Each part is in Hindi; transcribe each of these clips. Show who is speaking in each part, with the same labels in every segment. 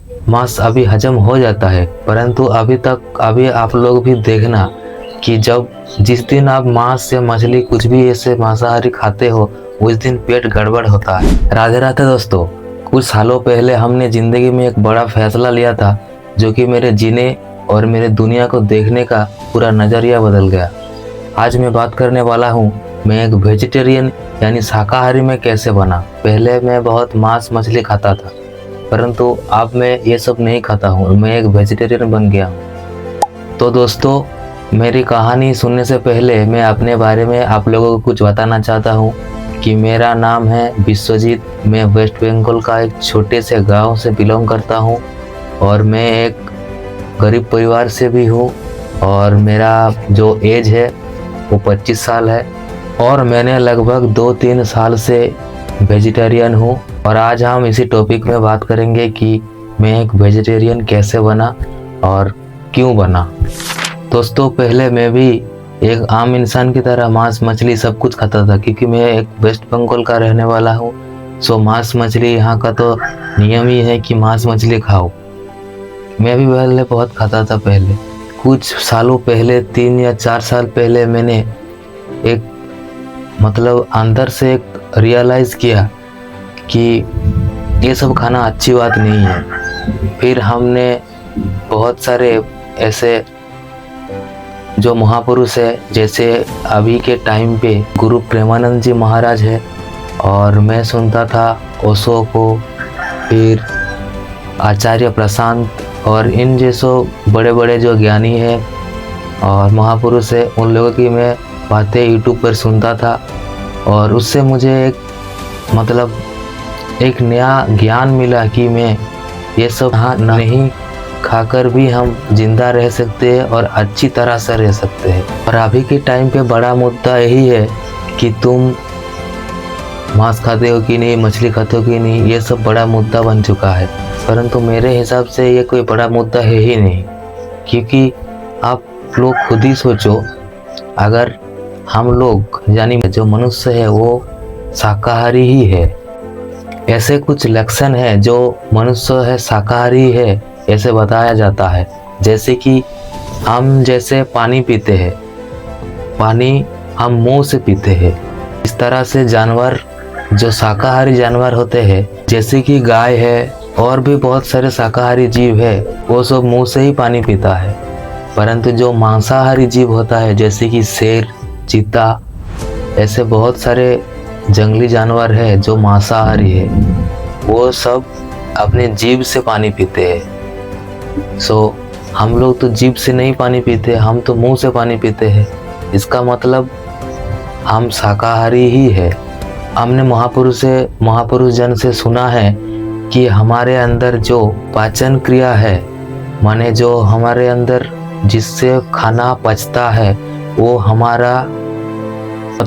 Speaker 1: मांस अभी हजम हो जाता है, परंतु अभी आप लोग भी देखना कि जब जिस दिन आप मांस या मछली कुछ भी ऐसे मांसाहारी खाते हो, उस दिन पेट गड़बड़ होता है। राधे राधे दोस्तों, कुछ सालों पहले हमने ज़िंदगी में एक बड़ा फैसला लिया था, जो कि मेरे जीने और मेरे दुनिया को देखने का पूरा नज़रिया बदल गया। आज मैं बात करने वाला हूँ, मैं एक वेजिटेरियन यानी शाकाहारी में कैसे बना। पहले मैं बहुत मांस मछली खाता था, परंतु अब मैं ये सब नहीं खाता हूँ, मैं एक वेजिटेरियन बन गया हूँ। तो दोस्तों, मेरी कहानी सुनने से पहले मैं अपने बारे में आप लोगों को कुछ बताना चाहता हूँ कि मेरा नाम है विश्वजीत। मैं वेस्ट बंगाल का एक छोटे से गांव से बिलोंग करता हूँ और मैं एक गरीब परिवार से भी हूँ और मेरा जो एज है वो 25 साल है और मैंने लगभग 2-3 साल से वेजिटेरियन हूँ। और आज हम इसी टॉपिक में बात करेंगे कि मैं एक वेजिटेरियन कैसे बना और क्यों बना। दोस्तों, पहले मैं भी एक आम इंसान की तरह मांस मछली सब कुछ खाता था, क्योंकि मैं एक वेस्ट बंगाल का रहने वाला हूँ। सो मांस मछली यहाँ का तो नियम ही है कि मांस मछली खाओ। मैं भी पहले बहुत खाता था। पहले कुछ सालों पहले 3 या 4 साल पहले मैंने एक अंदर से एक रियलाइज़ किया कि ये सब खाना अच्छी बात नहीं है। फिर हमने बहुत सारे ऐसे जो महापुरुष है, जैसे अभी के टाइम पे गुरु प्रेमानंद जी महाराज है, और मैं सुनता था ओशो को, फिर आचार्य प्रशांत और इन जैसों बड़े बड़े जो ज्ञानी हैं और महापुरुष है, उन लोगों की मैं बातें यूट्यूब पर सुनता था। और उससे मुझे एक नया ज्ञान मिला कि मैं ये सब नहीं खाकर भी हम जिंदा रह सकते हैं और अच्छी तरह से रह सकते हैं। और अभी के टाइम पे बड़ा मुद्दा यही है कि तुम मांस खाते हो कि नहीं, मछली खाते हो कि नहीं, ये सब बड़ा मुद्दा बन चुका है। परंतु मेरे हिसाब से ये कोई बड़ा मुद्दा है ही नहीं, क्योंकि आप लोग खुद ही सोचो, अगर हम लोग यानी जो मनुष्य है वो शाकाहारी ही है, ऐसे कुछ लक्षण है जो मनुष्य है शाकाहारी है ऐसे बताया जाता है। जैसे कि हम जैसे पानी पीते हैं, पानी हम मुंह से पीते हैं, इस तरह से जानवर जो शाकाहारी जानवर होते हैं, जैसे कि गाय है और भी बहुत सारे शाकाहारी जीव है, वो सब मुंह से ही पानी पीता है। परंतु जो मांसाहारी जीव होता है, जैसे कि शेर, चीता, ऐसे बहुत सारे जंगली जानवर है जो मांसाहारी है, वो सब अपने जीभ से पानी पीते हैं। हम लोग तो जीभ से नहीं पानी पीते, हम तो मुंह से पानी पीते हैं। इसका मतलब हम शाकाहारी ही है। हमने महापुरुष जन से सुना है कि हमारे अंदर जो पाचन क्रिया है, माने जो हमारे अंदर जिससे खाना पचता है, वो हमारा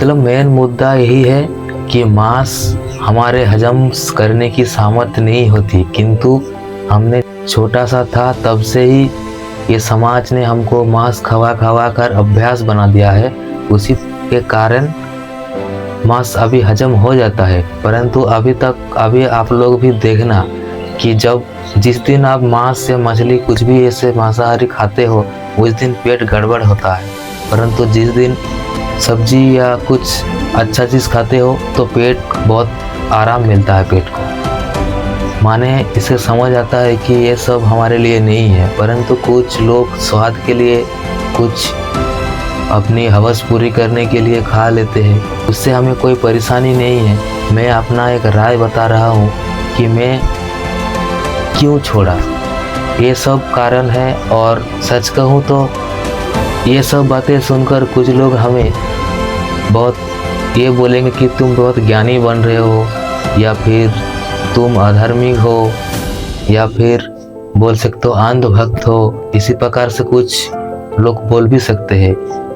Speaker 1: मेन मुद्दा यही है कि मांस हमारे हजम करने की सामर्थ्य नहीं होती। किंतु हमने छोटा सा था तब से ही ये समाज ने हमको मांस खवा कर अभ्यास बना दिया है। उसी के कारण मांस अभी हजम हो जाता है, परंतु अभी आप लोग भी देखना कि जिस दिन आप मांस या मछली कुछ भी ऐसे मांसाहारी खाते हो, उस दिन पेट गड़बड़ होता है। परंतु जिस दिन सब्जी या कुछ अच्छा चीज़ खाते हो तो पेट बहुत आराम मिलता है पेट को। माने इसे समझ आता है कि ये सब हमारे लिए नहीं है, परंतु कुछ लोग स्वाद के लिए, कुछ अपनी हवस पूरी करने के लिए खा लेते हैं। उससे हमें कोई परेशानी नहीं है। मैं अपना एक राय बता रहा हूँ कि मैं क्यों छोड़ा। ये सब कारण है, और सच कहूँ तो ये सब बातें सुनकर कुछ लोग हमें बहुत ये बोलेंगे कि तुम बहुत ज्ञानी बन रहे हो, या फिर तुम अधर्मी हो, या फिर बोल सकते हो अंधभक्त हो। इसी प्रकार से कुछ लोग बोल भी सकते हैं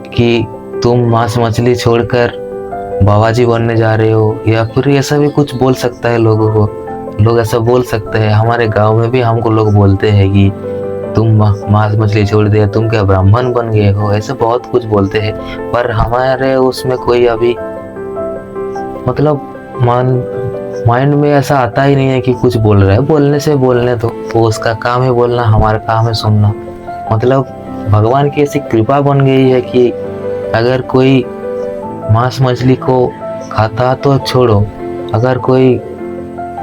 Speaker 1: कि तुम मांस मछली छोड़कर बाबाजी बनने जा रहे हो, या फिर ऐसा भी कुछ बोल सकता है लोगों को। लोग ऐसा बोल सकते हैं। हमारे गांव में भी हमको लोग बोलते हैं कि तुम मांस मछली छोड़ दिया, तुम क्या ब्राह्मण बन गए हो, ऐसे बहुत कुछ बोलते हैं। पर हमारे उसमें कोई अभी माइंड में ऐसा आता ही नहीं है कि कुछ बोल रहा है, बोलने से बोलने दो, तो उसका काम है बोलना, हमारा काम है सुनना। मतलब भगवान की ऐसी कृपा बन गई है कि अगर कोई मांस मछली को खाता तो छोड़ो, अगर कोई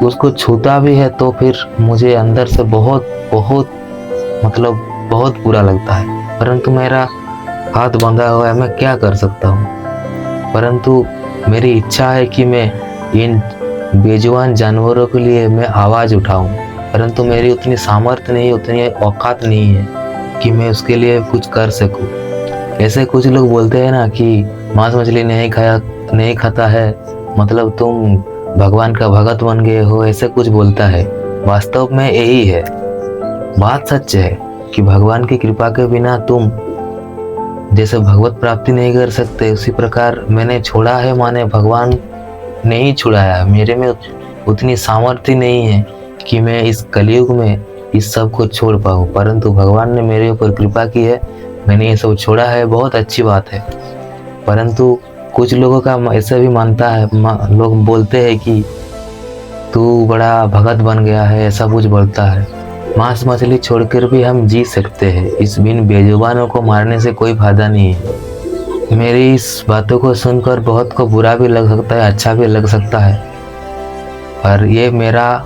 Speaker 1: उसको छूता भी है तो फिर मुझे अंदर से बहुत बहुत मतलब बहुत बुरा लगता है। परंतु मेरा हाथ बंधा हुआ है, मैं क्या कर सकता हूँ। परंतु मेरी इच्छा है कि मैं इन बेजुबान जानवरों के लिए मैं आवाज़ उठाऊं, परंतु मेरी उतनी सामर्थ्य नहीं, उतनी औकात नहीं है कि मैं उसके लिए कुछ कर सकूं। ऐसे कुछ लोग बोलते हैं ना कि मांस मछली नहीं खाता है मतलब तुम भगवान का भगत बन गए हो, ऐसे कुछ बोलता है। वास्तव में यही है, बात सच है कि भगवान की कृपा के बिना तुम जैसे भगवत प्राप्ति नहीं कर सकते, उसी प्रकार मैंने छोड़ा है, माने भगवान नहीं छुड़ाया है। मेरे में उतनी सामर्थ्य नहीं है कि मैं इस कलयुग में इस सब को छोड़ पाऊँ, परंतु भगवान ने मेरे ऊपर कृपा की है, मैंने ये सब छोड़ा है, बहुत अच्छी बात है। परंतु कुछ लोगों का ऐसा भी मानता है, लोग बोलते हैं कि तू बड़ा भगत बन गया है, ऐसा कुछ बोलता है। मांस मछली छोड़कर भी हम जी सकते हैं, इस बिन बेजुबानों को मारने से कोई फायदा नहीं है। मेरी इस बातों को सुनकर बहुत को बुरा भी लग सकता है, अच्छा भी लग सकता है, पर ये मेरा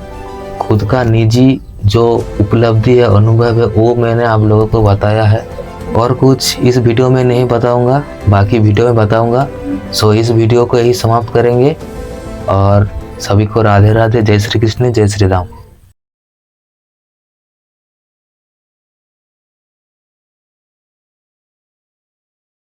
Speaker 1: खुद का निजी जो उपलब्धि है, अनुभव है, वो मैंने आप लोगों को बताया है। और कुछ इस वीडियो में नहीं बताऊंगा, बाकी वीडियो में बताऊंगा। सो इस वीडियो को यही समाप्त करेंगे और सभी को राधे राधे, जय श्री कृष्ण, जय श्री राम।